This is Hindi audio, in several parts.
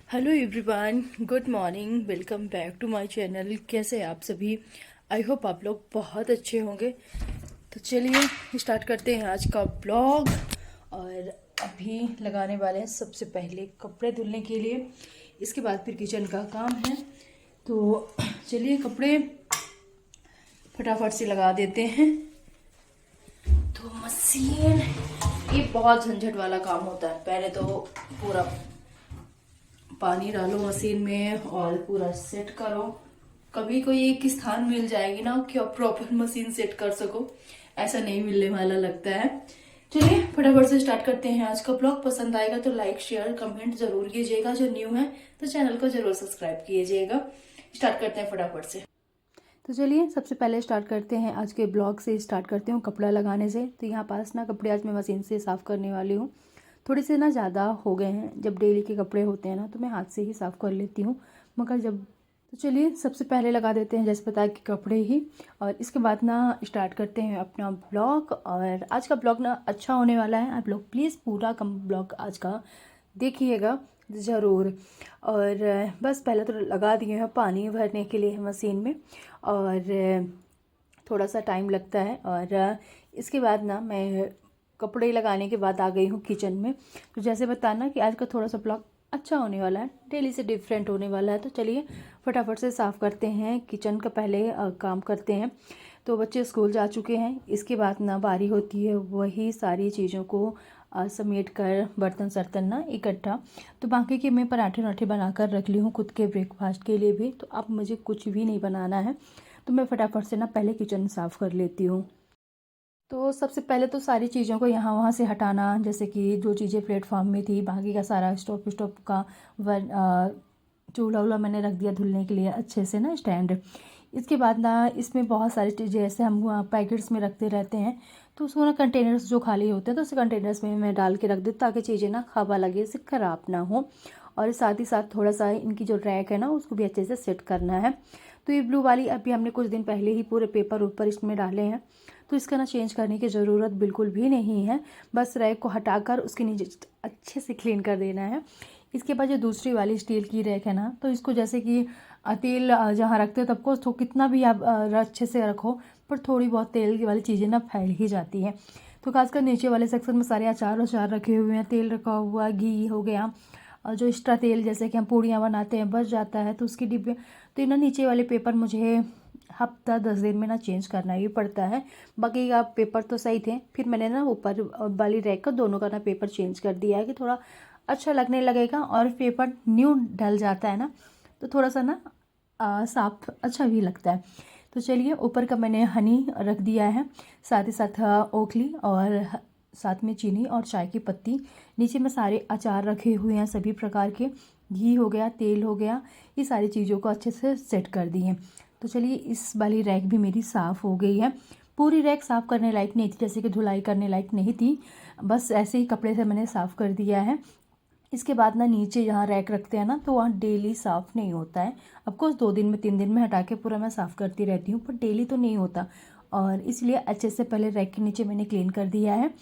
Hello everyone, good morning. Welcome back to my channel. कैसे हैं आप सभी? आई होप आप लोग बहुत अच्छे होंगे। तो चलिए स्टार्ट करते हैं आज का ब्लॉग। और अभी लगाने वाले हैं सबसे पहले कपड़े धुलने के लिए, इसके बाद फिर किचन का काम है। तो चलिए कपड़े फटाफट से लगा देते हैं। तो मशीन, ये बहुत झंझट वाला काम होता है। पहले तो पूरा पानी डालो मशीन में और पूरा सेट करो। कभी कोई एक स्थान मिल जाएगी ना कि आप प्रॉपर मशीन सेट कर सको, ऐसा नहीं मिलने वाला लगता है। चलिए फटाफट से स्टार्ट करते हैं आज का ब्लॉग। पसंद आएगा तो लाइक शेयर कमेंट जरूर कीजिएगा। जो न्यू है तो चैनल को जरूर सब्सक्राइब कीजिएगा। स्टार्ट करते हैं फटाफट से। तो चलिए सबसे पहले स्टार्ट करते हैं आज के ब्लॉग से। स्टार्ट करते हूँ कपड़ा लगाने से। तो यहाँ पास ना कपड़े आज मैं मशीन से साफ़ करने वाली हूँ। थोड़े से ना ज़्यादा हो गए हैं। जब डेली के कपड़े होते हैं ना तो मैं हाथ से ही साफ़ कर लेती हूँ, मगर जब तो चलिए सबसे पहले लगा देते हैं जैसे पता है कि कपड़े ही, और इसके बाद ना स्टार्ट करते हैं अपना ब्लॉग। और आज का ब्लॉग ना अच्छा होने वाला है। आप लोग प्लीज़ पूरा कम ब्लॉग आज का देखिएगा ज़रूर। और बस पहले तो लगा दिए हैं पानी भरने के लिए मशीन में, और थोड़ा सा टाइम लगता है। और इसके बाद ना मैं कपड़े लगाने के बाद आ गई हूँ किचन में। तो जैसे बताना कि आज का थोड़ा सा ब्लॉग अच्छा होने वाला है, डेली से डिफरेंट होने वाला है। तो चलिए फटाफट से साफ़ करते हैं किचन का, पहले काम करते हैं। तो बच्चे स्कूल जा चुके हैं। इसके बाद ना बारी होती है वही सारी चीज़ों को समेट कर, बर्तन सर्तन ना इकट्ठा। तो बाकी के मैं पराठे वराठे बना कर रख ली हूँ खुद के ब्रेकफास्ट के लिए भी। तो अब मुझे कुछ भी नहीं बनाना है, तो मैं फटाफट से ना पहले किचन साफ़ कर लेती हूँ। तो सबसे पहले तो सारी चीज़ों को यहाँ वहाँ से हटाना, जैसे कि जो चीज़ें प्लेटफॉर्म में थी, बाकी का सारा स्टोव का चूल्हा वूल्हा मैंने रख दिया धुलने के लिए अच्छे से ना स्टैंड। इसके बाद ना इसमें बहुत सारी चीज़ें ऐसे हम पैकेट्स में रखते रहते हैं, तो उसको ना कंटेनर्स जो खाली होते हैं तो उस कंटेनर्स में मैं डाल के रख देती ताकि चीज़ें ना हवा लगे से ख़राब ना हो। और साथ ही साथ थोड़ा सा इनकी जो रैक है ना उसको भी अच्छे से सेट करना है। तो ये ब्लू वाली अभी हमने कुछ दिन पहले ही पूरे पेपर ऊपर इसमें डाले हैं, तो इसका ना चेंज करने की ज़रूरत बिल्कुल भी नहीं है। बस रैक को हटाकर उसके नीचे अच्छे से क्लीन कर देना है। इसके बाद जो दूसरी वाली स्टील की रैक है ना, तो इसको जैसे कि तेल जहाँ रखते हो तब को तो कितना भी आप अच्छे से रखो, पर थोड़ी बहुत तेल वाली चीज़ें ना फैल ही जाती हैं। तो खासकर नीचे वाले सेक्शन में सारे अचार रखे हुए हैं, तेल रखा हुआ, घी हो गया, और जो एक्स्ट्रा तेल जैसे कि हम पूड़ियाँ बनाते हैं बच जाता है तो उसके डिब्बे। तो ना नीचे वाले पेपर मुझे हफ्ता 10 दिन में ना चेंज करना ही पड़ता है। बाकी का पेपर तो सही थे, फिर मैंने ना ऊपर वाली रैक का दोनों का ना पेपर चेंज कर दिया है कि थोड़ा अच्छा लगने लगेगा। और पेपर न्यू डल जाता है ना तो थोड़ा सा ना साफ अच्छा भी लगता है। तो चलिए ऊपर का मैंने हनी रख दिया है, साथ ही साथ ओखली, और साथ में चीनी और चाय की पत्ती। नीचे में सारे अचार रखे हुए हैं सभी प्रकार के, घी हो गया, तेल हो गया, ये सारी चीज़ों को अच्छे से सेट कर दिए। तो चलिए इस वाली रैक भी मेरी साफ़ हो गई है। पूरी रैक साफ़ करने लायक नहीं थी, जैसे कि धुलाई करने लायक नहीं थी, बस ऐसे ही कपड़े से मैंने साफ़ कर दिया है। इसके बाद ना नीचे जहाँ रैक रखते हैं ना तो वहाँ डेली साफ़ नहीं होता है। अफकोर्स 2 दिन में 3 दिन में हटा के पूरा मैं साफ़ करती रहती हूँ, पर डेली तो नहीं होता, और इसलिए अच्छे से पहले रैक के नीचे मैंने क्लीन कर दिया है।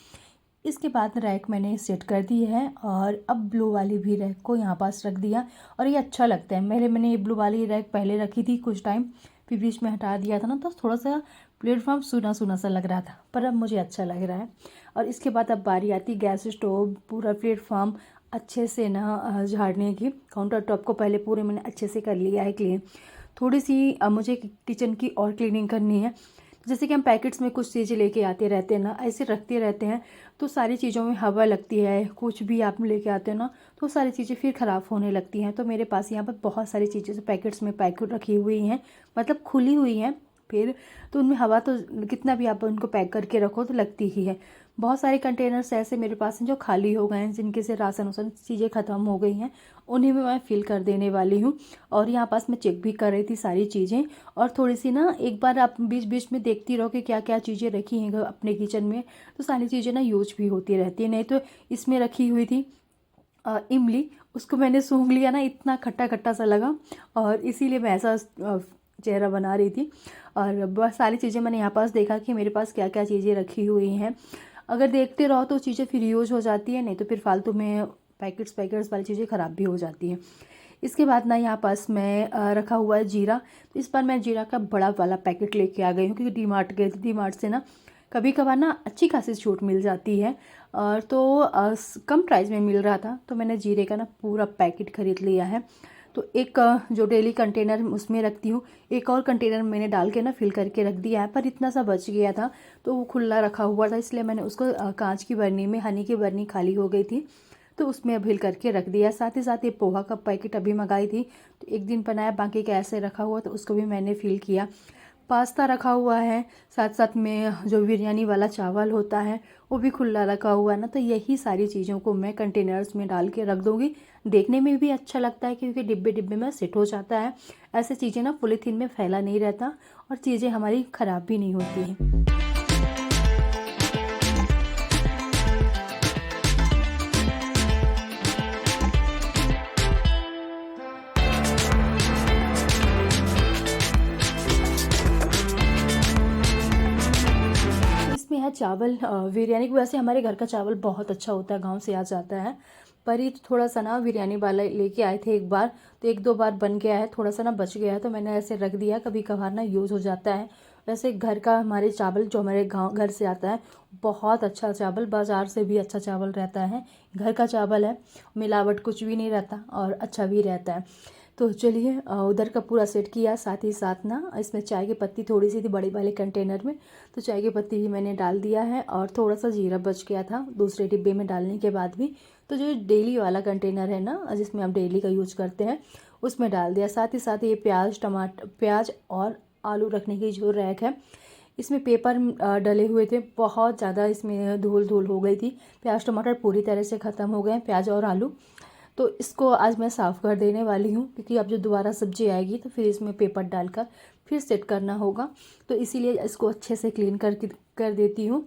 इसके बाद रैक मैंने सेट कर दी है, और अब ब्लू वाली भी रैक को यहाँ पास रख दिया। और ये अच्छा लगता है। मैंने ये ब्लू वाली रैक पहले रखी थी कुछ टाइम, फिर बीच में हटा दिया था ना, तो थोड़ा सा प्लेटफॉर्म सूना सूना सा लग रहा था, पर अब मुझे अच्छा लग रहा है। और इसके बाद अब बारी आती गैस स्टोव, पूरा प्लेटफॉर्म अच्छे से ना झाड़ने की। काउंटर टॉप को पहले पूरे मैंने अच्छे से कर लिया है क्लीन। थोड़ी सी मुझे किचन की और क्लीनिंग करनी है। जैसे कि हम पैकेट्स में कुछ चीज़ें लेके आते रहते हैं ना, ऐसे रखते रहते हैं तो सारी चीज़ों में हवा लगती है। कुछ भी आप लेके आते हो ना तो सारी चीज़ें फिर ख़राब होने लगती हैं। तो मेरे पास यहाँ पर बहुत सारी चीज़ें पैकेट्स में पैक रखी हुई हैं, मतलब खुली हुई हैं फिर, तो उनमें हवा तो कितना भी आप उनको पैक करके रखो तो लगती ही है। बहुत सारे कंटेनर्स ऐसे मेरे पास हैं जो खाली हो गए हैं, जिनके से राशन वासन चीज़ें ख़त्म हो गई हैं, उन्हीं में मैं फिल कर देने वाली हूँ। और यहाँ पास मैं चेक भी कर रही थी सारी चीज़ें, और थोड़ी सी ना एक बार आप बीच बीच में देखती रहो कि क्या क्या चीज़ें रखी हैं अपने किचन में, तो सारी चीज़ें ना यूज भी होती रहती है। नहीं तो इसमें रखी हुई थी इमली, उसको मैंने सूंघ लिया ना, इतना खट्टा खट्टा सा लगा, और इसीलिए मैं ऐसा चेहरा बना रही थी। और बहुत सारी चीज़ें मैंने यहाँ पास देखा कि मेरे पास क्या क्या चीज़ें रखी हुई हैं। अगर देखते रहो तो चीज़ें फिर यूज हो जाती है, नहीं तो फिर फालतू में पैकेट्स पैकेट्स वाली चीज़ें ख़राब भी हो जाती हैं। इसके बाद ना यहाँ पास मैं रखा हुआ है जीरा। तो इस बार मैं जीरा का बड़ा वाला पैकेट लेके आ गई हूँ, क्योंकि डी मार्ट गए थे, डी मार्ट से ना कभी कभार ना अच्छी खासी छूट मिल जाती है। और तो कम प्राइस में मिल रहा था, तो मैंने जीरे का ना पूरा पैकेट ख़रीद लिया है। तो एक जो डेली कंटेनर उसमें रखती हूँ, एक और कंटेनर मैंने डाल के ना फिल करके रख दिया है, पर इतना सा बच गया था तो वो खुला रखा हुआ था, इसलिए मैंने उसको कांच की बर्नी में, हनी की बर्नी खाली हो गई थी तो उसमें फिल करके रख दिया। साथ ही साथ ये पोहा का पैकेट अभी मंगाई थी, तो एक दिन बनाया, बाकी का ऐसे रखा हुआ, तो उसको भी मैंने फिल किया। पास्ता रखा हुआ है, साथ साथ में जो बिरयानी वाला चावल होता है वो भी खुला रखा हुआ है ना। तो यही सारी चीज़ों को मैं कंटेनर्स में डाल के रख दूँगी। देखने में भी अच्छा लगता है, क्योंकि डिब्बे डिब्बे में सेट हो जाता है। ऐसे चीज़ें ना पॉलीथीन में फैला नहीं रहता और चीज़ें हमारी ख़राब भी नहीं होती हैं। इसमें है चावल, बिरयानी की वजह से हमारे घर का चावल बहुत अच्छा होता है, गांव से आ जाता है। पर ये थोड़ा सा ना बिरयानी वाला लेके आए थे एक बार, तो एक दो बार बन गया है, थोड़ा सा ना बच गया है, तो मैंने ऐसे रख दिया, कभी कभार ना यूज़ हो जाता है। वैसे घर का हमारे चावल जो हमारे गाँव घर से आता है बहुत अच्छा चावल, बाज़ार से भी अच्छा चावल रहता है। घर का चावल है, मिलावट कुछ भी नहीं रहता और अच्छा भी रहता है। तो चलिए उधर का पूरा सेट किया। साथ ही साथ ना इसमें चाय की पत्ती थोड़ी सी थी बड़े वाले कंटेनर में, तो चाय की पत्ती भी मैंने डाल दिया है। और थोड़ा सा जीरा बच गया था दूसरे डिब्बे में डालने के बाद भी, तो जो डेली वाला कंटेनर है ना जिसमें हम डेली का यूज करते हैं उसमें डाल दिया। साथ ही साथ ये प्याज टमाटर, प्याज और आलू रखने की जो रैक है, इसमें पेपर डले हुए थे, बहुत ज़्यादा इसमें धूल धूल हो गई थी। प्याज टमाटर पूरी तरह से ख़त्म हो गए, प्याज और आलू। तो इसको आज मैं साफ़ कर देने वाली हूँ, क्योंकि अब जो दोबारा सब्जी आएगी तो फिर इसमें पेपर डालकर फिर सेट करना होगा। तो इसीलिए इसको अच्छे से क्लीन कर देती हूँ।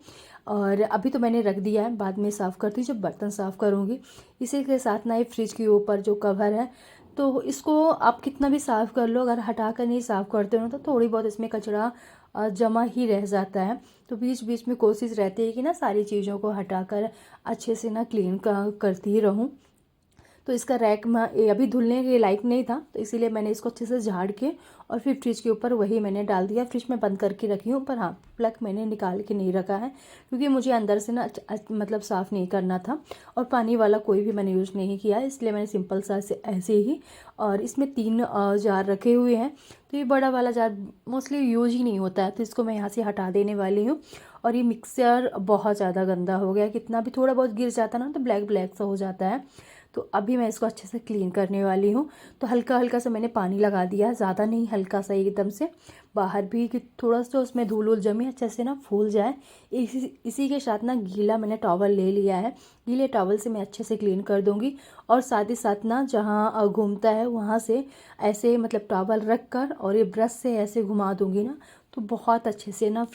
और अभी तो मैंने रख दिया है, बाद में साफ़ करती हूँ जब बर्तन साफ़ करूँगी। इसी के साथ ना ये फ्रिज के ऊपर जो कवर है, तो इसको आप कितना भी साफ़ कर लो, अगर हटा कर नहीं साफ़ करते हो तो थोड़ी बहुत इसमें कचरा जमा ही रह जाता है। तो बीच बीच में कोशिश रहती है कि ना सारी चीज़ों को हटाकर अच्छे से ना क्लीन करती ही रहूँ। तो इसका रैक में अभी धुलने के लायक नहीं था, तो इसीलिए मैंने इसको अच्छे से झाड़ के और फिर फ्रिज के ऊपर वही मैंने डाल दिया। फ्रिज में बंद करके रखी हूँ, पर हाँ प्लग मैंने निकाल के नहीं रखा है, क्योंकि मुझे अंदर से ना मतलब साफ़ नहीं करना था। और पानी वाला कोई भी मैंने यूज़ नहीं किया, इसलिए मैंने सिंपल सा ऐसे ही। और इसमें 3 जार रखे हुए हैं, तो ये बड़ा वाला जार मोस्टली यूज ही नहीं होता है, तो इसको मैं यहाँ से हटा देने वाली हूँ। और ये मिक्सर बहुत ज़्यादा गंदा हो गया, कितना भी थोड़ा बहुत गिर जाता ना तो ब्लैक ब्लैक सा हो जाता है। तो अभी मैं इसको अच्छे से क्लीन करने वाली हूँ। तो हल्का हल्का सा मैंने पानी लगा दिया, ज़्यादा नहीं, हल्का सा एकदम से, बाहर भी कि थोड़ा सा उसमें धूल वूल जमी अच्छे से ना फूल जाए। इसी के साथ ना गीला मैंने टॉवल ले लिया है, गीले टॉवल से मैं अच्छे से क्लीन कर दूँगी। और साथ ही साथ ना जहाँ घूमता है वहाँ से ऐसे मतलब टॉवल रख कर और ये ब्रश से ऐसे घुमा दूँगी ना, तो बहुत अच्छे से ना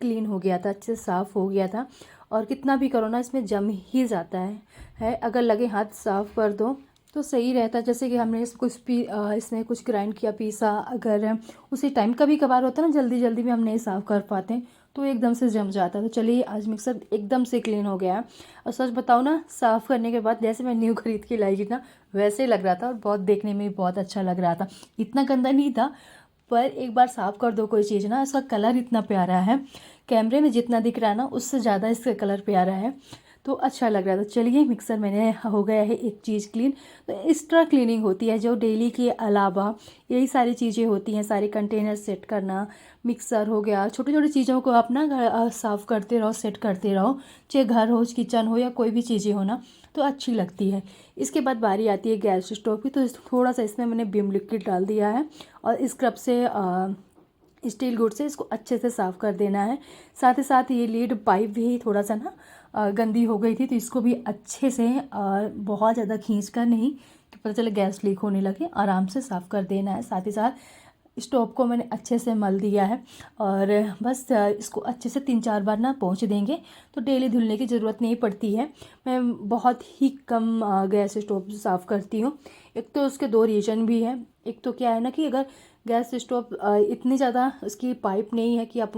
क्लीन हो गया था, अच्छे से साफ़ हो गया था। और कितना भी करो ना इसमें जम ही जाता है। अगर लगे हाथ साफ़ कर दो तो सही रहता है। जैसे कि हमने इसमें कुछ ग्राइंड किया, पीसा, अगर उसी टाइम कभी कभार होता है ना जल्दी जल्दी में हम नहीं साफ़ कर पाते, तो एकदम से जम जाता है। तो चलिए आज मिक्सर एकदम से क्लीन हो गया है। और सच बताओ ना, साफ़ करने के बाद जैसे मैं न्यू खरीद के लाई थी ना वैसे लग रहा था, और बहुत देखने में भी बहुत अच्छा लग रहा था। इतना गंदा नहीं था, पर एक बार साफ़ कर दो कोई चीज़ ना, इसका कलर इतना प्यारा है, कैमरे में जितना दिख रहा है ना उससे ज़्यादा इसका कलर प्यारा है, तो अच्छा लग रहा था। चलिए मिक्सर मैंने हो गया है एक चीज़ क्लीन। तो एक्स्ट्रा क्लीनिंग होती है जो डेली के अलावा यही सारी चीज़ें होती हैं, सारे कंटेनर सेट करना, मिक्सर हो गया, छोटी छोटी चीज़ों को आप ना साफ़ करते रहो, सेट करते रहो, चाहे घर हो, किचन हो, या कोई भी चीज़ें हो ना, तो अच्छी लगती है। इसके बाद बारी आती है गैस स्टोव की। तो थोड़ा सा इसमें मैंने विम लिक्विड डाल दिया है और स्क्रब से स्टील गुड से इसको अच्छे से साफ़ कर देना है। साथ ही साथ ये लीड पाइप भी थोड़ा सा ना गंदी हो गई थी, तो इसको भी अच्छे से बहुत ज़्यादा खींच कर नहीं कि पता चले गैस लीक होने लगे, आराम से साफ़ कर देना है। साथ ही साथ स्टोव को मैंने अच्छे से मल दिया है, और बस इसको अच्छे से 3-4 बार ना पोंछ देंगे तो डेली धुलने की ज़रूरत नहीं पड़ती है। मैं बहुत ही कम गैस स्टोव साफ़ करती हूँ। एक तो उसके 2 रीज़न भी हैं। एक तो क्या है ना कि अगर गैस स्टोव इतनी ज़्यादा उसकी पाइप नहीं है कि आप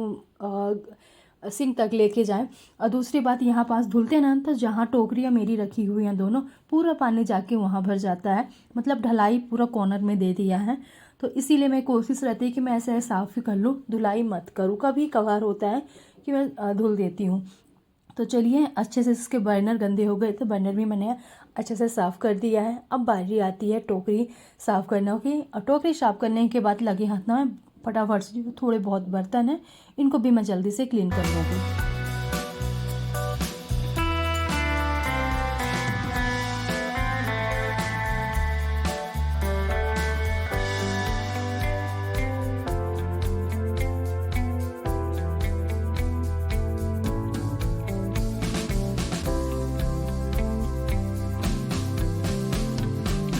सिंक तक लेके जाएं। और दूसरी बात, यहाँ पास धुलते हैं ना तो जहाँ टोकरियाँ मेरी रखी हुई हैं दोनों, पूरा पानी जाके वहाँ भर जाता है, मतलब ढलाई पूरा कॉर्नर में दे दिया है। तो इसीलिए मैं कोशिश रहती है कि मैं ऐसे साफ़ ही कर लूँ, धुलाई मत करूँ। कभी कभार होता है कि मैं धुल देती हूँ। तो चलिए, अच्छे से इसके बर्नर गंदे हो गए, तो बर्नर भी मैंने अच्छे से साफ़ कर दिया है। अब बारी आती है टोकरी साफ़ करने की। और टोकरी साफ़ करने के बाद लगे हाथ ना, फटाफट से जो थोड़े बहुत बर्तन हैं इनको भी मैं जल्दी से क्लीन कर लूँगी।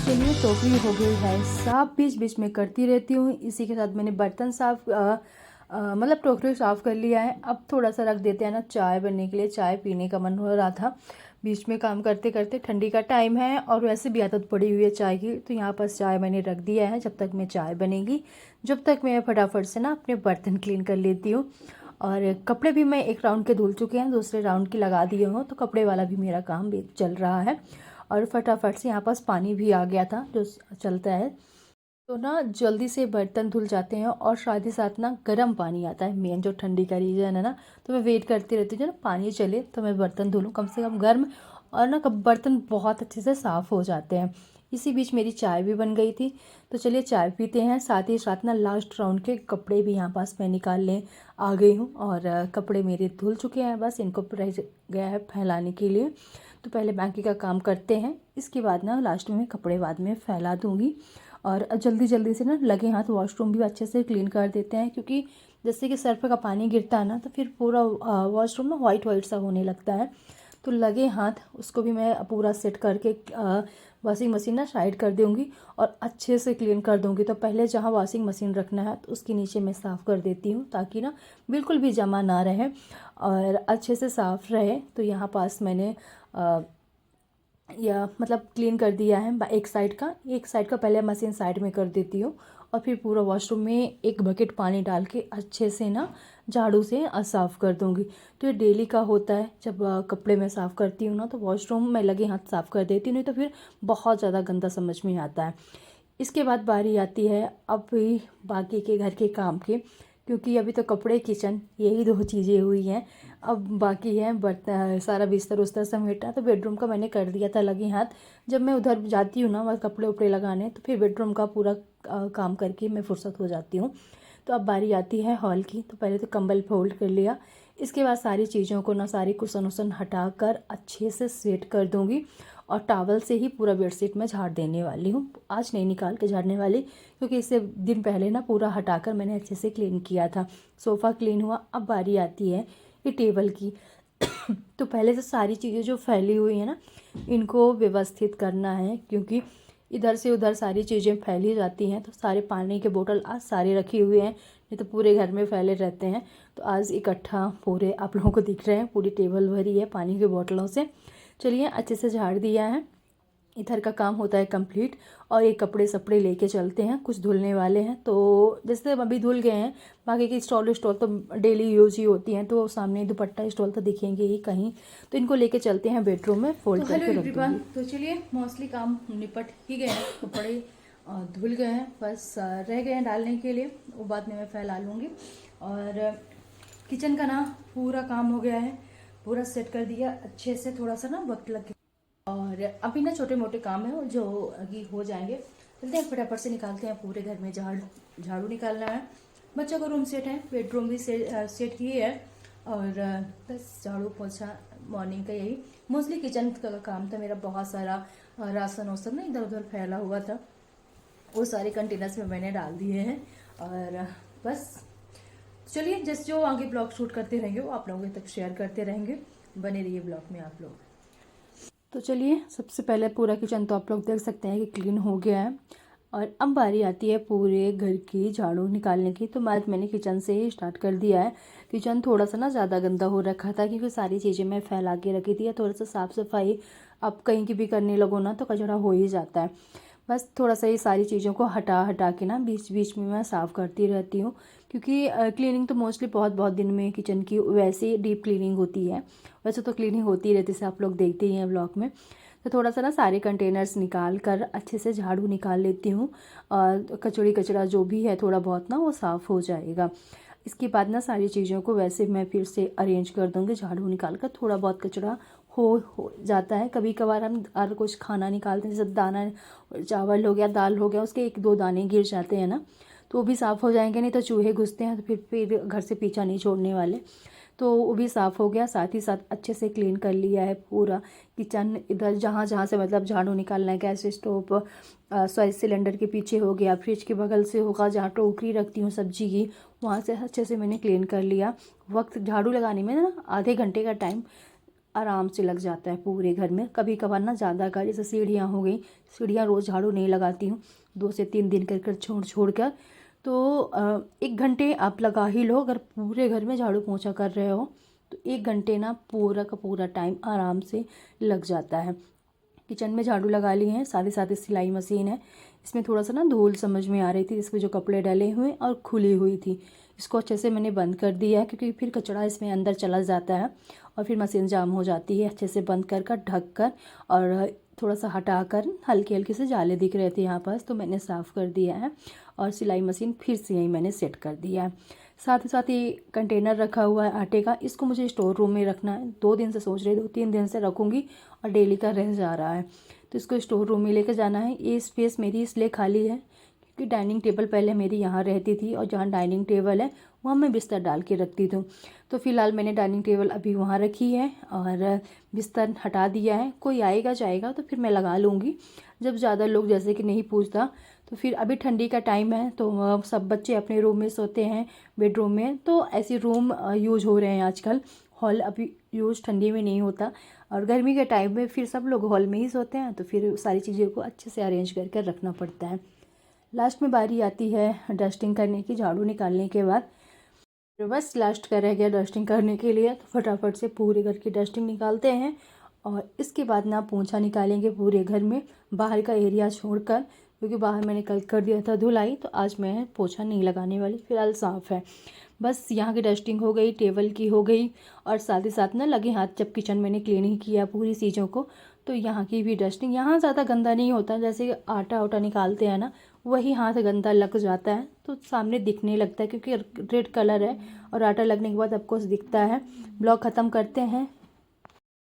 चलिए, टोकरी हो गई है साफ, बीच बीच में करती रहती हूँ। इसी के साथ मैंने बर्तन साफ मतलब टोकरी साफ़ कर लिया है। अब थोड़ा सा रख देते हैं ना चाय बनने के लिए, चाय पीने का मन हो रहा था बीच में काम करते करते। ठंडी का टाइम है और वैसे भी आदत पड़ी हुई है चाय की, तो यहाँ पर चाय मैंने रख दिया है। जब तक मैं चाय बनेगी, जब तक मैं फटाफट से ना अपने बर्तन क्लीन कर लेती हूँ। और कपड़े भी मैं एक राउंड के धुल चुके हैं, दूसरे राउंड की लगा दिए हूँ, तो कपड़े वाला भी मेरा काम भी चल रहा है। और फटाफट से यहाँ पास पानी भी आ गया था जो चलता है, तो ना जल्दी से बर्तन धुल जाते हैं। और साथ ही साथ ना गर्म पानी आता है, मेन जो ठंडी का रीज़न है ना, तो मैं वेट करती रहती हूँ ना पानी चले तो मैं बर्तन धुलूँ कम से कम गर्म, और ना कब बर्तन बहुत अच्छे से साफ़ हो जाते हैं। इसी बीच मेरी चाय भी बन गई थी, तो चलिए चाय पीते हैं। साथ ही साथ ना लास्ट राउंड के कपड़े भी यहाँ पास मैं निकालने आ गई हूँ। और कपड़े मेरे धुल चुके हैं, बस इनको रह गया है फैलाने के लिए। तो पहले बाकी का काम करते हैं, इसके बाद ना लास्ट में कपड़े बाद में फैला दूँगी। और जल्दी जल्दी से ना लगे हाथ वॉशरूम भी अच्छे से क्लीन कर देते हैं, क्योंकि जैसे कि सर्फ का पानी गिरता है ना, तो फिर पूरा वॉशरूम ना वाइट वाइट सा होने लगता है। तो लगे हाथ उसको भी मैं पूरा सेट करके वॉशिंग मशीन ना साइड कर दूँगी और अच्छे से क्लीन कर दूँगी। तो पहले जहाँ वॉशिंग मशीन रखना है तो उसके नीचे मैं साफ़ कर देती हूँ, ताकि ना बिल्कुल भी जमा ना रहे और अच्छे से साफ़ रहे। तो यहाँ पास मैंने या मतलब क्लीन कर दिया है एक साइड का पहले मशीन साइड में कर देती हूँ, और फिर पूरा वॉशरूम में एक बकेट पानी डाल के अच्छे से ना झाड़ू से साफ़ कर दूँगी। तो ये डेली का होता है, जब कपड़े मैं साफ़ करती हूँ ना तो वॉशरूम में लगे हाथ साफ़ कर देती हूँ, नहीं तो फिर बहुत ज़्यादा गंदा समझ में आता है। इसके बाद बारी आती है अब भी बाकी के घर के काम की, क्योंकि अभी तो कपड़े किचन यही दो चीज़ें हुई हैं। अब बाकी है बर्तन, सारा बिस्तर उस्तर समेटना। तो बेडरूम का मैंने कर दिया था लगे हाथ। जब मैं उधर जाती हूँ ना वह कपड़े उपड़े लगाने, तो फिर बेडरूम का पूरा काम करके मैं फुर्सत हो जाती हूँ। तो अब बारी आती है हॉल की। तो पहले तो कंबल फोल्ड कर लिया, इसके बाद सारी चीज़ों को ना, सारी कुशन उसन हटा कर अच्छे से सेट कर दूँगी। और टॉवल से ही पूरा बेडशीट मैं झाड़ देने वाली हूँ, आज नहीं निकाल के झाड़ने वाली, क्योंकि इससे दिन पहले ना पूरा हटाकर मैंने अच्छे से क्लीन किया था। सोफ़ा क्लीन हुआ। अब बारी आती है ये टेबल की। तो पहले से सारी चीज़ें जो फैली हुई हैं ना, इनको व्यवस्थित करना है, क्योंकि इधर से उधर सारी चीज़ें फैली जाती हैं। तो सारे पानी के बोतल आज सारे रखे हुए हैं, नहीं तो पूरे घर में फैले रहते हैं। तो आज इकट्ठा पूरे आप लोगों को दिख रहे हैं, पूरी टेबल भरी है पानी के बोतलों से। चलिए, अच्छे से झाड़ दिया है, इधर का काम होता है कंप्लीट। और ये कपड़े सपड़े लेके चलते हैं, कुछ धुलने वाले हैं। तो जैसे अभी धुल गए हैं, बाकी की स्टॉल तो डेली यूज ही होती हैं, तो सामने दुपट्टा स्टॉल तो दिखेंगे ही कहीं। तो इनको लेके चलते हैं बेडरूम में, फोल्ड करके रख दूँगी। तो चलिए, मोस्टली काम निपट ही गए हैं, कपड़े धुल गए हैं, बस रह गए हैं डालने के लिए, वो बाद में मैं फैला लूँगी। और किचन का ना पूरा काम हो गया है, पूरा सेट कर दिया अच्छे से। थोड़ा सा ना वक्त लग गया, और अभी ना छोटे मोटे काम है जो अभी हो जाएंगे। चलते हैं फटाफट से निकालते हैं, पूरे घर में झाड़ू निकालना है। बच्चों का रूम सेट है, बेडरूम भी सेट ही है। और बस झाड़ू पोछा मॉर्निंग का यही। मोस्टली किचन का काम था मेरा, बहुत सारा राशन वासन ना इधर उधर फैला हुआ था, वो सारे कंटेनर्स में मैंने डाल दिए हैं। और बस चलिए, जैसे जो आगे ब्लॉग शूट करते रहेंगे वो आप लोगों तक शेयर करते रहेंगे, बने रहिए ब्लॉग में आप लोग। तो चलिए, सबसे पहले पूरा किचन तो आप लोग देख सकते हैं कि क्लीन हो गया है। और अब बारी आती है पूरे घर की झाड़ू निकालने की। तो आज मैंने किचन से ही स्टार्ट कर दिया है। किचन थोड़ा सा ना ज़्यादा गंदा हो रखा था, क्योंकि सारी चीज़ें मैं फैला के रखी थी। थोड़ा सा साफ़ सफाई अब कहीं की भी करने लगो ना तो कचरा हो ही जाता है। बस थोड़ा सा ये सारी चीज़ों को हटा हटा के ना बीच बीच में मैं साफ़ करती रहती हूँ, क्योंकि क्लीनिंग तो मोस्टली बहुत बहुत दिन में किचन की वैसे डीप क्लीनिंग होती है। वैसे तो क्लीनिंग होती रहती है, आप लोग देखते ही हैं व्लॉग में। तो थोड़ा सा ना सारे कंटेनर्स निकाल कर अच्छे से झाड़ू निकाल लेती हूँ, और कचड़ी कचरा जो भी है थोड़ा बहुत ना वो साफ़ हो जाएगा। इसके बाद ना सारी चीज़ों को वैसे मैं फिर से अरेंज कर दूँगी झाड़ू निकाल कर। थोड़ा बहुत कचरा हो जाता है, कभी कभार हम और कुछ खाना निकालते हैं, जैसे दाना चावल हो गया, दाल हो गया, उसके एक दो दाने गिर जाते हैं ना, तो वो भी साफ़ हो जाएंगे। नहीं तो चूहे घुसते हैं, तो फिर घर से पीछा नहीं छोड़ने वाले। तो वो भी साफ़ हो गया। साथ ही साथ अच्छे से क्लीन कर लिया है पूरा किचन, इधर जहाँ जहाँ से मतलब झाड़ू निकालना है, गैस स्टोव, सॉरी सिलेंडर के पीछे हो गया, फ्रिज के बगल से होगा जहाँ टोकरी रखती हूँ सब्जी की, वहाँ से अच्छे से मैंने क्लीन कर लिया। वक्त झाड़ू लगाने में ना आधे घंटे का टाइम आराम से लग जाता है पूरे घर में। कभी कभार ना ज़्यादा का, जैसे सीढ़ियाँ हो गई, सीढ़ियाँ रोज़ झाड़ू नहीं लगाती हूँ, 2 से 3 दिन कर छोड़ छोड़ कर। तो 1 घंटे आप लगा ही लो, अगर पूरे घर में झाड़ू पोंछा कर रहे हो तो 1 घंटे ना पूरा का पूरा टाइम आराम से लग जाता है। किचन में झाड़ू लगा ली है, साथ ही साथ सिलाई मशीन है, इसमें थोड़ा सा ना धूल समझ में आ रही थी, इसमें जो कपड़े डले हुए और खुली हुई थी, इसको अच्छे से मैंने बंद कर दिया है, क्योंकि फिर कचरा इसमें अंदर चला जाता है और फिर मशीन जाम हो जाती है। अच्छे से बंद कर कर ढक कर और थोड़ा सा हटा कर, हल्के हल्के से जाले दिख रहे थे यहाँ पास, तो मैंने साफ़ कर दिया है और सिलाई मशीन फिर से यहीं मैंने सेट कर दिया है। साथ ही साथ ये कंटेनर रखा हुआ है आटे का, इसको मुझे स्टोर रूम में रखना है। 2 दिन से सोच रही, 2-3 दिन से रखूँगी और डेली का रह जा रहा है, तो इसको स्टोर रूम में लेकर जाना है। ये स्पेस मेरी इसलिए खाली है क्योंकि डाइनिंग टेबल पहले मेरी यहाँ रहती थी, और जहाँ डाइनिंग टेबल है वहाँ मैं बिस्तर डाल के रखती थी। तो फिलहाल मैंने डाइनिंग टेबल अभी वहाँ रखी है और बिस्तर हटा दिया है। कोई आएगा जाएगा तो फिर मैं लगा लूँगी, जब ज़्यादा लोग जैसे कि नहीं पूछता। तो फिर अभी ठंडी का टाइम है, तो सब बच्चे अपने रूम में सोते हैं, बेडरूम में, तो ऐसे रूम यूज हो रहे हैं आजकल। हॉल अभी यूज ठंडी में नहीं होता, और गर्मी के टाइम में फिर सब लोग हॉल में ही सोते हैं, तो फिर सारी चीज़ों को अच्छे से अरेंज करके रखना पड़ता है। लास्ट में बारी आती है डस्टिंग करने की, झाड़ू निकालने के बाद। तो बस लास्ट का रह गया डस्टिंग करने के लिए, तो फटाफट से पूरे घर की डस्टिंग निकालते हैं और इसके बाद ना पोंछा निकालेंगे पूरे घर में, बाहर का एरिया छोड़कर, क्योंकि बाहर मैंने कल कर दिया था धुलाई, तो आज मैं पोंछा नहीं लगाने वाली, फिलहाल साफ़ है। बस यहाँ की डस्टिंग हो गई, टेबल की हो गई, और साथ ही साथ ना लगे हाथ जब किचन मैंने क्लीनिंग किया पूरी चीज़ों को, तो यहाँ की भी डस्टिंग। यहाँ ज़्यादा गंदा नहीं होता, जैसे आटा वाटा निकालते हैं ना, वही हाथ गंदा लग जाता है तो सामने दिखने लगता है, क्योंकि रेड कलर है और आटा लगने के बाद आपको दिखता है। ब्लॉग ख़त्म करते हैं,